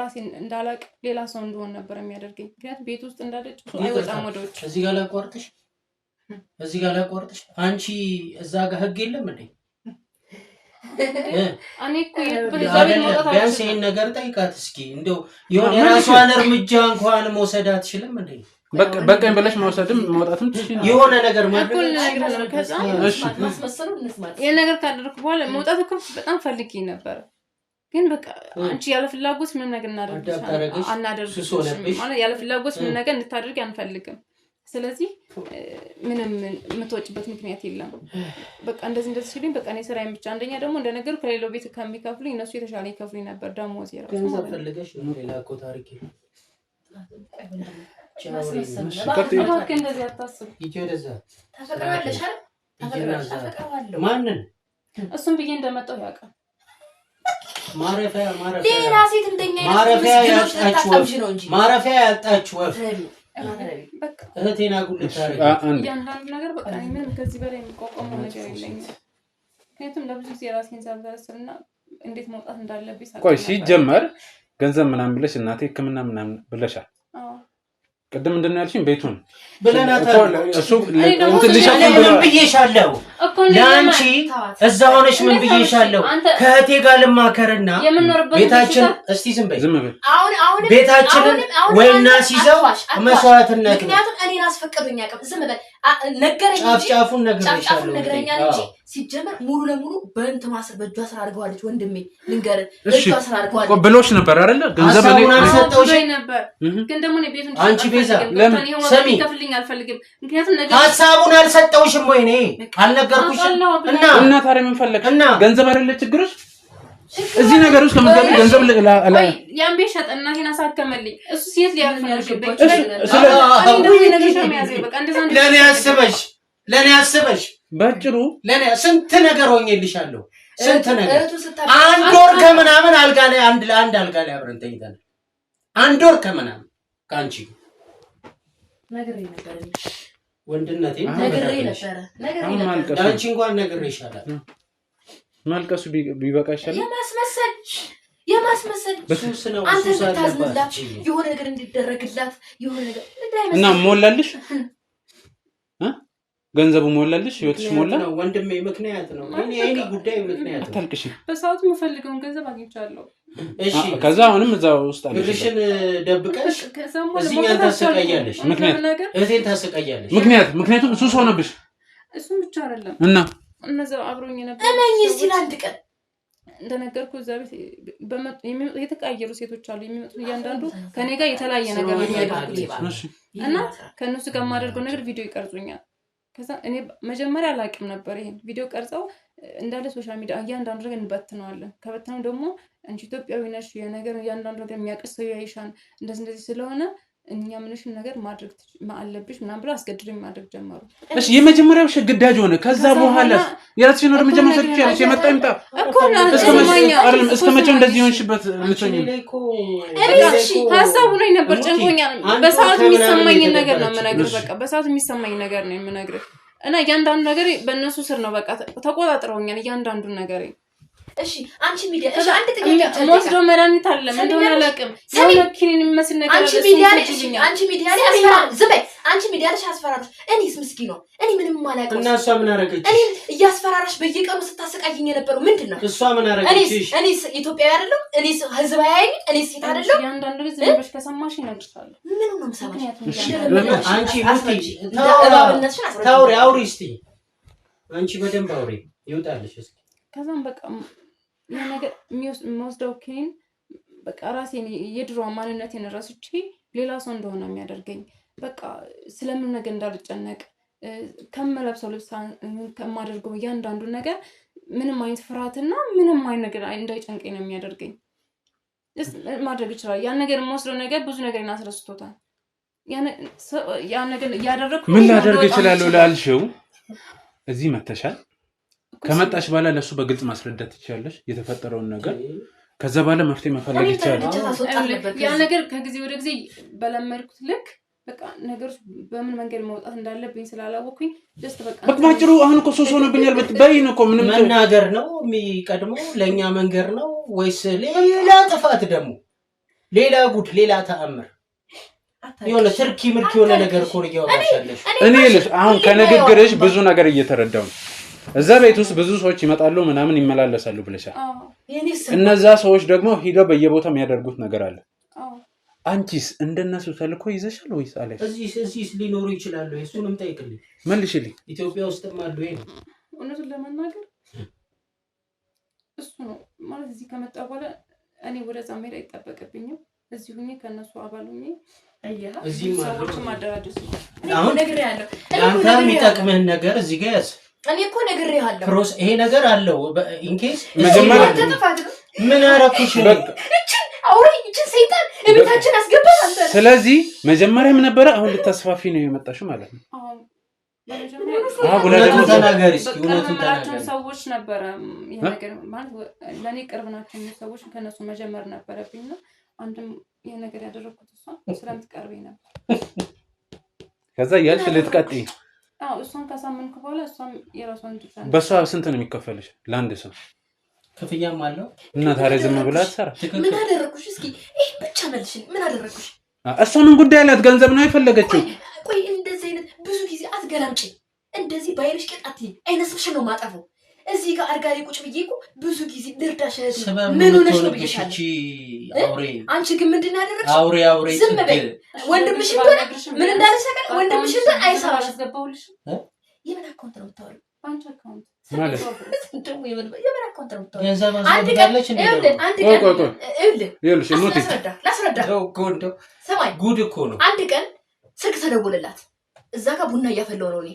ራሴን እንዳላቅ ሌላ ሰው እንደሆን ነበር የሚያደርገኝ። ምክንያቱም ቤት ውስጥ እንዳለጭ አይወጣም ወደ ውጭ። እዚህ ጋር ላቋርጥሽ። እዚህ ጋር ላቋርጥሽ። አንቺ እዛ ጋር ህግ የለም እንዴ? እኔ እኮ ቢያንስ ይሄን ነገር ጠይቃት እስኪ። እንደው የሆነ የራሷን እርምጃ እንኳን መውሰድ አትችልም እንዴ? በቀኝ ብለሽ መውሰድም መውጣትም ትችላለሽ። የሆነ ነገር ማድረግ ይሄን ነገር ካደረኩ በኋላ መውጣት እኮ በጣም ፈልጌ ነበር፣ ግን በቃ አንቺ ያለ ፍላጎት ምንም ነገር አናደርግሽ ማለት ያለ ፍላጎት ምንም ነገር እንድታደርጊ አንፈልግም። ስለዚህ ምንም የምትወጭበት ምክንያት የለም። በቃ እንደዚህ ሲሉኝ በቃ እኔ ስራዬን ብቻ አንደኛ ደግሞ እንደነገሩ ከሌላው ቤት ከሚከፍሉኝ እነሱ የተሻለ ይከፍሉኝ ነበር ደሞዝ የራሱ ገንዘብ ፈልገሽ ነው። ሌላ እኮ ታሪክ የለም። እንደዚህ አታስብ። ማንን እሱም ብዬ እንደመጣሁ ያውቃል። ሌላ ሴት እንደኛ ማረፊያ ያጣችሁ ወፍ እህቴና እያንዳንዱ ነገር በቃ ምንም ከዚህ በላይ የሚቋቋመው ነገር የለኝም። ምክንያቱም ለብዙ ጊዜ ራሴን ሳልዘረስርና እንዴት መውጣት እንዳለብኝ ቆይ ሲጀመር ገንዘብ ምናምን ብለሽ እናቴ ሕክምና ምናምን ብለሻል። ቅድም ምንድን ነው ያልሽኝ? ቤቱን ብለናታል። እሱ ምን ብዬሻለሁ? ለአንቺ እዛ ሆነሽ ምን ብዬሻለሁ? ከእህቴ ጋር ልማከርና ቤታችን እስቲ ዝም በይ ቤታችንን ወይ እናስይዘው መስዋዕትነት ነው። ምክንያቱም እኔን አስፈቅዶኝ ያውቅም። ዝም በል ነገረኝ እንጂ ጫፍጫፉን ነግሬሻለሁ እንጂ ሲጀመር ሙሉ ለሙሉ በእንት ማስር በእጇ ስራ አድርገዋለች። ወንድሜ ልንገርህ በእጇ ስራ አድርገዋለች ብሎሽ ነበር አይደለ? ገንዘብ አልሰጠውሽም ነበር፣ ግን ደግሞ እኔ ቤቱን አንቺ ቤዛ ሰሚ ከፍልኝ አልፈልግም። ምክንያቱም ነገር ሐሳቡን አልሰጠውሽም ወይ? እኔ አልነገርኩሽም እና ታዲያ ምን ፈለግሽ? ገንዘብ አይደለ ችግርሽ? እዚህ ነገር ውስጥ ከምትገቢ ገንዘብ ያን ቤት ሸጠ እናቴን አሳከመልኝ። እሱ ሴት ሊያልፈልግበት ለእኔ አስበሽ ባጭሩ ለእኔ ስንት ነገር ሆኜልሻለሁ። ስንት ነገር አንድ ወር ከምናምን አልጋ ላይ አንድ አልጋ ላይ አብረን ተኝተናል። አንድ ወር ከምናምን ከአንቺ ነግሬ ነበር ወንድነቴ ነግሬ ነበር። አንቺ እንኳን ነግሬ ይሻላል። ማልቀሱ ቢበቃ ይሻላል። የማስመሰል አንተ ታዝንላት የሆነ ነገር እንዲደረግላት የሆነ ነገር እና ሞላልሽ ገንዘቡ ሞላልሽ ህይወትሽ ሞላ ነው ወንድሜ። ምክንያት ነው እኔ ጉዳይ ምክንያት ነው። አታልቅሽ። በሰዓቱ የምፈልገውን ገንዘብ አግኝቻለሁ። እሺ ከዛ አሁንም እዛው ውስጥ አለሽ ብርሽን ደብቀሽ እዚህኛን ታሰቃያለሽ። እህቴን ታሰቃያለሽ። ምክንያቱም እሱ ሰው ነብሽ። እሱም ብቻ አይደለም እና እነዛ አብሮኝ ነበር። እመኝ እስቲ አንድ ቀን እንደነገርኩ እዛ ቤት የተቀያየሩ ሴቶች አሉ። የሚመጡት እያንዳንዱ ከኔ ጋር የተለያየ ነገር የሚያደርጉት እና ከእነሱ ጋር የማደርገው ነገር ቪዲዮ ይቀርጹኛል። ከዛ እኔ መጀመሪያ አላውቅም ነበር። ይሄን ቪዲዮ ቀርጸው እንዳለ ሶሻል ሚዲያ እያንዳንዱ ነገር እንበትነዋለን። ከበተነው ደግሞ አንቺ ኢትዮጵያዊ ነሽ የነገር እያንዳንዱ ነገር የሚያቀሰው ያይሻን እንደዚህ ስለሆነ እኛ ምንሽን ነገር ማድረግ አለብሽ ምናምን ብለው አስገድደኝ ማድረግ ጀመሩ። እሺ የመጀመሪያው ግዳጅ ሆነ። ከዛ በኋላ የራስሽን እርምጃ መውሰድ ትችያለሽ። የመጣ ይምጣ እኮ ነው። እስከ መቼው እንደዚህ ሆንሽበት ልትሆኚ ሀሳቡ ነው ነበር። ጨንቆኛል። በሰዓቱ የሚሰማኝ ነገር ነው የምነግርህ። በቃ በሰዓቱ የሚሰማኝ ነገር ነው የምነግርህ እና እያንዳንዱ ነገር በእነሱ ስር ነው። በቃ ተቆጣጥረውኛል እያንዳንዱ ነገር። እሺ አንቺ ሚዲያ እሺ አንድ ጥያቄ ሞስዶ መድኃኒት አለ እንደሆነ አላውቅም። ሰውነኪን የሚመስል ነገር አንቺ ሚዲያ ላይ አስፈራራሽ። ዝም በይ አንቺ ሚዲያ ላይ አስፈራራሽ። እኔስ ምስኪን ነው። እኔ ምንም ማላውቀው እና እሷ ምን አደረገች? እኔ እያስፈራራሽ በየቀኑ ስታሰቃይኝ የነበረው ምንድነው? እሷ ምን አደረገች? እኔስ ኢትዮጵያዊ አይደለም? እኔስ ህዝብ አያይኝ? እኔስ ሴት አይደለም? ያንዳንዱ ልጅ ዝምብሽ ከሰማሽ ይነግርሻል። ምን ነው የምሰማሽ? አንቺ አውሪ እስቲ አንቺ በደንብ አውሪ ይውጣልሽ እስኪ። ከዛም በቃ ያ ነገር የሚወስደው ኬን በቃ ራሴን የድሮ ማንነቴን ረስቼ ሌላ ሰው እንደሆነ የሚያደርገኝ በቃ ስለምን ነገር እንዳልጨነቅ ከመለብሰው ልብስ ከማደርገው እያንዳንዱ ነገር ምንም አይነት ፍርሃትና ምንም አይነት ነገር እንዳይጨንቀኝ ነው የሚያደርገኝ። ማድረግ ይችላል። ያን ነገር የምወስደው ነገር ብዙ ነገር እናስረስቶታል። ያን ነገር ያደረኩ ምን ላደርግ እችላለሁ ላልሽው እዚህ መተሻል። ከመጣሽ በኋላ ለሱ በግልጽ ማስረዳት ትችያለሽ የተፈጠረውን ነገር። ከዛ በኋላ መፍትሄ መፈለግ ይችላል። ያ ነገር ከጊዜ ወደ ጊዜ በለመድኩት ልክ በቃ ነገሮች በምን መንገድ መውጣት እንዳለብኝ ስላላወኩኝ ጀስት በቃ ባጭሩ አሁን እኮ ሶስ ሆነብኛል። በይን እኮ ምንም መናገር ነው የሚቀድመው ለኛ መንገር ነው ወይስ ሌላ ጥፋት ደግሞ ሌላ ጉድ ሌላ ተአምር? የሆነ ትርኪ ምርኪ የሆነ ነገር እኮ ያወራሻለሽ። እኔ ልጅ አሁን ከንግግርሽ ብዙ ነገር እየተረዳው ነው። እዛ ቤት ውስጥ ብዙ ሰዎች ይመጣሉ ምናምን ይመላለሳሉ ብለሻል። እነዛ ሰዎች ደግሞ ሄደው በየቦታው የሚያደርጉት ነገር አለ። አንቺስ እንደነሱ ተልኮ ይዘሻል ወይስ አለሽ? እዚህ ሊኖሩ ይችላሉ። እሱንም ጠይቅልኝ መልሽልኝ። ኢትዮጵያ ውስጥም አሉ። እውነቱን ለመናገር እሱ ነው ማለት እዚህ ከመጣ በኋላ እኔ ወደዛ መሄድ አይጠበቅብኝም። እዚህ ሁኜ ከነሱ አባል ሁኜ እዚህ ሰዎች ማደራጀት ነው። አሁን ነግሬሃለሁ። አንተ የሚጠቅምህን ነገር እዚህ ጋር ያዝ። እኔ እኮ ነግሬሃለሁ። ፕሮስ ይሄ ነገር አለው ኢንኬስ መጀመሪያ ምን አረኩሽ? እችን ሰይጣን እቤታችን አስገባን አንተ። ስለዚህ መጀመሪያም ነበረ አሁን ልታስፋፊ ነው የመጣሽው ማለት ነው። እውነቱን ተናገሪ እስኪ። እውነቱን ተናገሪ። ሰዎች ነበረ ይሄ ነገር ማለት ለኔ ቅርብ ናቸው ሰዎች ከነሱ መጀመር ነበረብኝና አንድም ይሄ ነገር ያደረኩት እሷ ስለምትቀርበኝ ነበር። ከዛ ያልሽ ልትቀጥይ እሷን ካሳመንኩ በኋላ እሷም የራሷን ድርሻ በሷ ስንት ነው የሚከፈልሽ ለአንድ ሰው? ክፍያም አለው እና ታዲያ ዝም ብላ አትሰራ። ምን አደረኩሽ? እስኪ ይሄ ብቻ መልሽልኝ። ምን አደረኩሽ? እሷ ምን ጉዳይ አላት? ገንዘብ ነው የፈለገችው። ቆይ እንደዚህ አይነት ብዙ ጊዜ አትገላምጪ። እንደዚህ ባይልሽ ቀጣት አይነስብሽ ነው ማጠፈው። እዚህ ጋር አድርጋ ላይ ቁጭ ብዬ እኮ ብዙ ጊዜ ልርዳሽ እህቴ ምን ሆነሽ ነው ብዬሻለሁ። አውሬ አንቺ ግን ምንድን ያደረግሽ? አውሬ ዝም በይ። ወንድምሽ ምን እንዳለሽ ታውቃለሽ? ወንድምሽ አይሰራሽ አስገባውልሽ። የምን አካውንት ነው የምታወሪው? ባንክ አካውንት ማለት ደግሞ የምን አካውንት ነው የምታወሪው? ገንዘብ አስገባለች እንዴ? ላስረዳ ሰማኝ። ጉድ እኮ ነው። አንድ ቀን ስልክ ተደወለላት። እዛ ጋር ቡና እያፈላሁ ነው እኔ።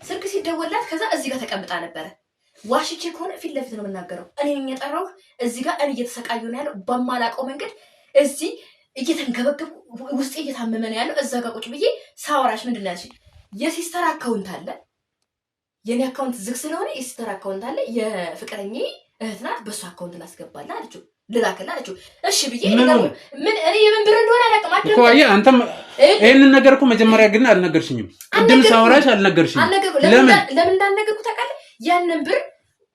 ስልክ ሲደወልላት ከዛ እዚህ ጋር ተቀምጣ ነበረ። ዋሽቼ ከሆነ ፊት ለፊት ነው የምናገረው። እኔ ነኝ የጠራሁት። እዚህ ጋር እኔ እየተሰቃየሁ ነው ያለው በማላውቀው መንገድ። እዚህ እየተንገበገብኩ ውስጤ እየታመመ ነው ያለው። እዛ ጋር ቁጭ ብዬ ሳወራሽ ምንድን ነው ያልሽኝ? የሲስተር አካውንት አለ፣ የኔ አካውንት ዝግ ስለሆነ የሲስተር አካውንት አለ፣ የፍቅረኛ እህት ናት፣ በሱ አካውንት ላስገባላ አለችው፣ ልላክላ አለችው። እሺ ብዬ ምን እኔ የምን ብር እንደሆነ አላውቅም። እኮ አየህ አንተም ይሄንን ነገር እኮ መጀመሪያ ግን አልነገርሽኝም። ቅድም ሳወራሽ አልነገርሽኝም። ለምን እንዳልነገርኩ ታውቃለህ? ያንን ብር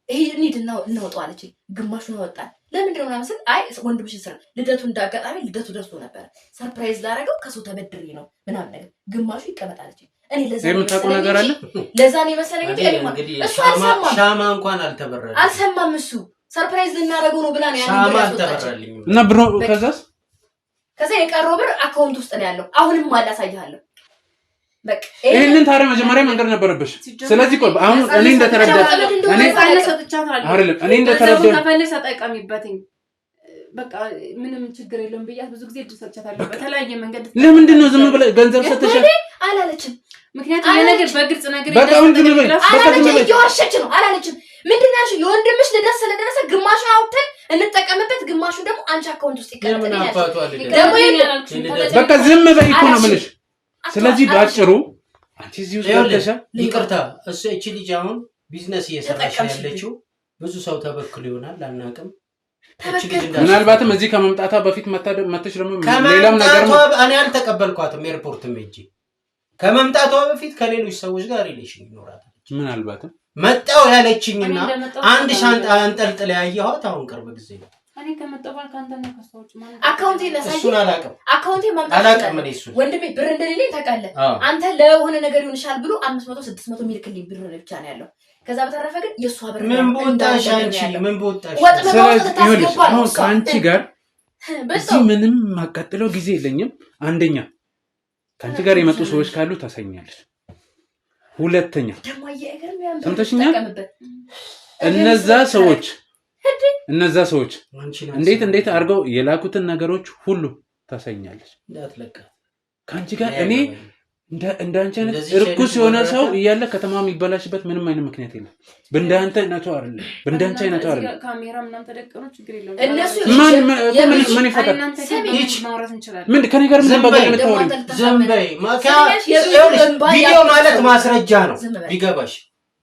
ይሄ እንሂድና እናወጣው አለችኝ። ግማሹን አወጣን። ለምንድን ነው ምናምን አይ ወንድምሽን ስራ ልደቱ እንዳጋጣሚ ልደቱ ደርሶ ነበር ሰርፕራይዝ ላደረገው ከሰው ተበድሬ ነው ምናምን ነገር ግማሹ ይቀመጥ አለችኝ። እኔ ለዛ የምታውቀው ነገር አለ። ለዛ ነው መሰለኝ እንጂ እሱ ሻማ እንኳን አልተበረረም። አልሰማም። እሱ ሰርፕራይዝ ልናደርገው ነው ብላ ነው ሻማ አልተበረረልኝ እና ብሮ ከዛ የቀረው ብር አካውንት ውስጥ ነው ያለው። አሁንም አላሳይሃለሁ። በቃ ይሄንን ታዲያ መጀመሪያ መንገር ነበረብሽ። ስለዚህ ቆይ አሁን እኔ እንደተረዳሁ እኔ እንደተረዳሁ ከፈለሰ ተጠቀሚበትኝ በቃ ምንም ችግር የለውም ብያት ብዙ ጊዜ ድርሰቻታለሁ በተለያየ መንገድ። ለምንድን ነው ዝም ብለህ ገንዘብ ሰጥተሻል አላለችም? ምክንያቱም የነገር በግልጽ ነገር እየዋሸች ነው አላለችም? ምንድን ነው ያልሽው? የወንድምሽ ልደት ስለደረሰ ግማሹን አውጥተን እንጠቀምበት፣ ግማሹን ደግሞ አንቺ አካውንት ውስጥ ይቀመጥልኛል። በቃ ዝም በይ እኮ ነው የምልሽ። ስለዚህ ባጭሩ አንቺ እዚህ ውስጥ ገብተሻል። ይቅርታ እቺ ልጅ አሁን ቢዝነስ እየሰራች ያለችው ብዙ ሰው ተበክሎ ይሆናል አናውቅም። ምናልባትም እዚህ ከመምጣቷ በፊት መተሽ ደግሞ ሌላም ነገር እኔ አልተቀበልኳትም። ኤርፖርትም ሄጄ ከመምጣቷ በፊት ከሌሎች ሰዎች ጋር ሪሌሽን ይኖራታል። ምናልባትም መጣው ያለችኝና አንድ ሻንጣ አንጠልጥላ ያየኋት አሁን ቅርብ ጊዜ ነው። እኔ ከመጣሁ በኋላ ካንተና ከሰዎች ማለት አካውንቴ ለሳይ እሱን አላውቅም። አካውንቴ ማምጣት አላውቅም። እኔ እሱን ወንድሜ ብር እንደሌለኝ ታውቃለህ አንተ። ለሆነ ነገር ይሆንሻል ብሎ 500 600 ሚልክልኝ ብር ብቻ ነው ያለው። ከዛ በተረፈ ግን የሷ ብር ምን ቦታሽ አንቺ ምን ቦታሽ? ስለዚህ አሁን ከአንቺ ጋር እዚህ ምንም ማቃጥለው ጊዜ የለኝም። አንደኛ ከአንቺ ጋር የመጡ ሰዎች ካሉ ታሳኛለሽ። ሁለተኛ ሰምተሽኛል? እነዛ ሰዎች እንዴት አድርገው የላኩትን ነገሮች ሁሉ ታሳኛለች። ከአንቺ ጋር እኔ እንዳንቺ አይነት እርኩስ የሆነ ሰው እያለ ከተማ የሚበላሽበት ምንም አይነት ምክንያት የለም። በእንዳንተ አይነቱ አይደለም፣ በእንዳንቺ አይነቱ አይደለም። ካሜራ ምናምን ተደቀኑ ችግር የለውም። ምን ይፈታል? ምን ከኔ ጋር ምን በጋር የምታወሪው? ዝም በይ። ቪዲዮ ማለት ማስረጃ ነው ቢገባሽ።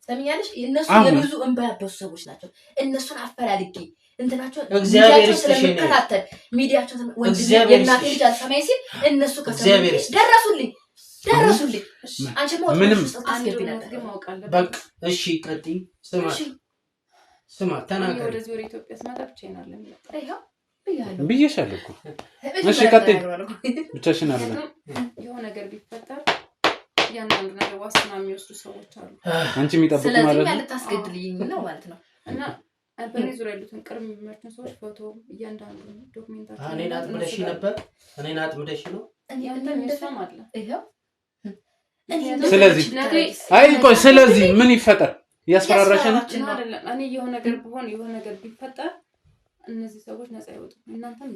ሰሚያለሽ? እነሱ የብዙ እንባ ያበሱ ሰዎች ናቸው። እነሱን አፈላልጌ እንትናቸውን እግዚአብሔር ስለምከታተል ሚዲያቸውን ወንድም የእናቴ ልጅ አልሰማይ ሲል እነሱ ከሰማይ ደረሱልኝ። አንቺ ምንም በቃ እሺ፣ ቀጥይ። ስማ ተናገር። ወደዚህ ወደ ኢትዮጵያ ስመጣ ብቻዬን አይደለም። ብዬሻለሁ እኮ። እሺ ቀጥይ። ብቻሽን አይደለም የሆነ ነገር ቢፈጠር ያንዳንዱ ነገር ዋስትና የሚወስዱ ሰዎች አሉ። አንቺ የሚጠብቁ ማለት ነው። ስለዚህ ልታስገድልኝ ነው ማለት ነው። እና በእኔ ዙሪያ ያሉትን ቅርብ የሚመርጡን ሰዎች ፎቶ እያንዳንዱ ዶክሜንታቸው እኔን አጥምደሽ ነበር። እኔን አጥምደሽ ነው። እንደሰም አለ። ይሄው ስለዚህ አይ ቆይ፣ ስለዚህ ምን ይፈጠር? እያስፈራራሽ ነው አይደለም። እኔ የሆነ ነገር ብሆን የሆነ ነገር ቢፈጠር እነዚህ ሰዎች ነፃ ይወጡ። እናንተም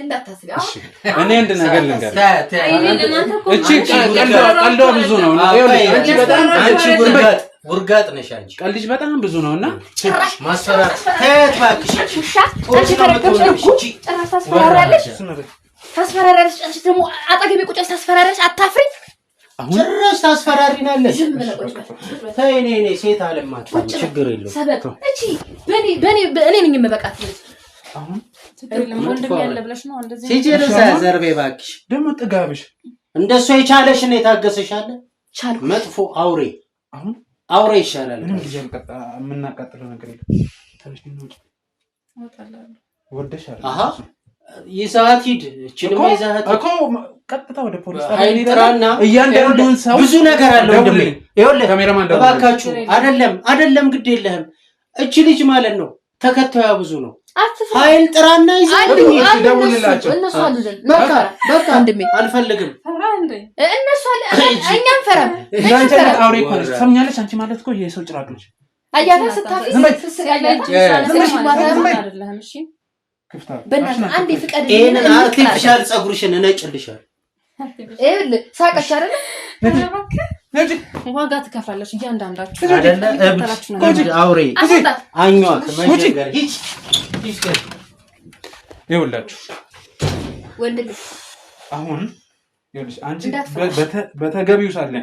እንዳታስቢ። እኔ አንድ ነገር ልንገርሽ። እቺ ቀልዷ ብዙ ነው። አንቺ በጣም ውርጋጥ ነሽ። አንቺ ቀልድሽ በጣም ብዙ ነውና ማስፈራራት ተት ባክሽ። አንቺ ተረከብሽ ጭራሽ ታስፈራራለሽ። አንቺ ደግሞ አጠገቤ ቁጭ ታስፈራራለሽ። አታፍሪ? አሁን ጭራሽ ታስፈራሪናለሽ። ተይ እኔ ሴት አለማት ችግር የለውም። ሰበብ እቺ በኔ ነኝ የምበቃት። አሁን ወንድም ያለ ብለሽ ነው እንደዚህ ሲጀርሳ ዘርቤ ባክሽ። ደግሞ ጥጋብሽ እንደሱ የቻለሽ ነው የታገሰሻለ። ቻል መጥፎ አውሬ አሁን አውሬ ይሻላል። ምንም ጊዜ የምናቃጥለው ነገር የለም። ታዲያ ነው ወደሻል። አሃ ይዛት ሂድ። እቺንም ይዛት እኮ ቀጥታ ወደ ፖሊስ አይጥራና እያንዳንዱን ሰው ብዙ ነገር አለው። ወንድሜ ይኸውልህ፣ ካሜራማን እባካችሁ አይደለም ግድ የለህም። እቺ ልጅ ማለት ነው ተከታዩ ብዙ ነው። ኃይል ጥራና ይዛት ደውልላቸው። እነሱ አሉልን። በቃ ወንድሜ አልፈልግም። እነሱ እኛም ፈራም እንዳንቺ አውሬ እኮ ነሽ። ሰምኛለሽ? አንቺ ማለት እኮ የሰው ጭራቅ ነሽ። አያታ ስታፊ አይደለም። እሺ በእናትህ አንዴ ፍቀድ። ይሄን አርቲፊሻል ፀጉርሽን እነጭልሻል። ይኸውልህ ሳቀሽ አይደለ? ዋጋ ትከፍላለሽ እያንዳንዳችሁ አይደለ? እብድ አውሬ አኟት መጀገር ይኸውላችሁ ወንድም አሁን ይኸውልሽ አንቺ በተገቢው ሳለ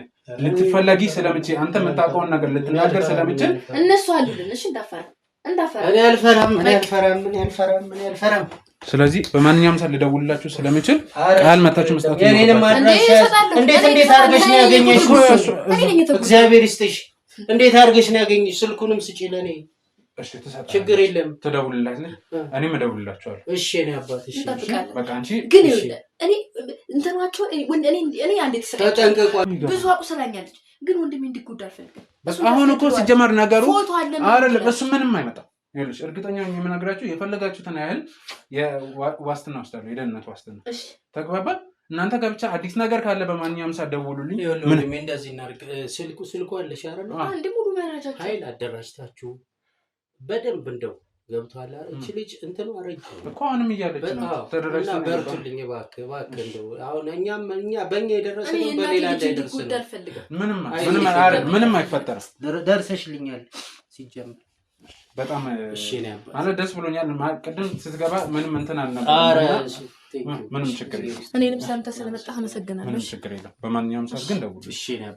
ልትፈለጊ ስለምችል አንተ የምታውቀውን ነገር ልትናገር ስለምችል እነሱ አሉልን። እሺ እንዳፈራ እኔ አልፈራም። ስለዚህ በማንኛውም ሰዓት ልደውልላችሁ ስለምችል ቃል መታችሁ መስጣቱ ነው። እንዴት አድርገሽ ነው ያገኘሽ? እግዚአብሔር ይስጥሽ። እንዴት አድርገሽ ነው ያገኘሽ? ስልኩንም ስጪ ለኔ። እሺ ተሰጣ። ችግር የለም። ትደውልላችሁ፣ እኔም እደውልላችኋለሁ። እሺ እኔ አባት እሺ። በቃ አንቺ ግን እኔ እንትናቸው እኔ አንዴ ተጠንቀቁ። ብዙ አቁሰላኛለች፣ ግን ወንድሜ እንዲጎዳ አልፈልግም። አሁን እኮ ሲጀመር ነገሩ ፎቶ አለ አይደለም፣ እሱ ምንም አይመጣም። ይኸውልሽ እርግጠኛ ነኝ የምነግራችሁ የፈለጋችሁትን ያህል የዋስትና ወስዳለሁ፣ የደህንነት ዋስትና። እሺ ተግባባን? እናንተ ጋር ብቻ አዲስ ነገር ካለ በማንኛውም ሰዓት ደውሉልኝ። ምንም እንደዚህ እናድርግ። ስልኩ አለሽ አይደል? አንድ ሙሉ መረጃችሁ ኃይል አደራጅታችሁ በደንብ እንደው ገብቷል አይደል? እቺ ልጅ እንትኑ አረጅ እኮ አሁንም እያለች ነው። ተደረሰ በርቱልኝ እባክህ እንደው አሁን እኛ በእኛ የደረሰው በሌላ እንዳይደርስ ነው። ምንም አይፈጠርም። ደርሰሽልኛል ሲጀምር በጣም እሺ ነው ማለት ደስ ብሎኛል። ቅድም ስትገባ ምንም እንትን አልነበረም። ምንም ችግር የለም። እኔንም ሰምተህ ስለመጣህ አመሰግናለሁ። ምንም ችግር የለም። በማንኛውም ሰዓት ግን ደውል። እሺ ነው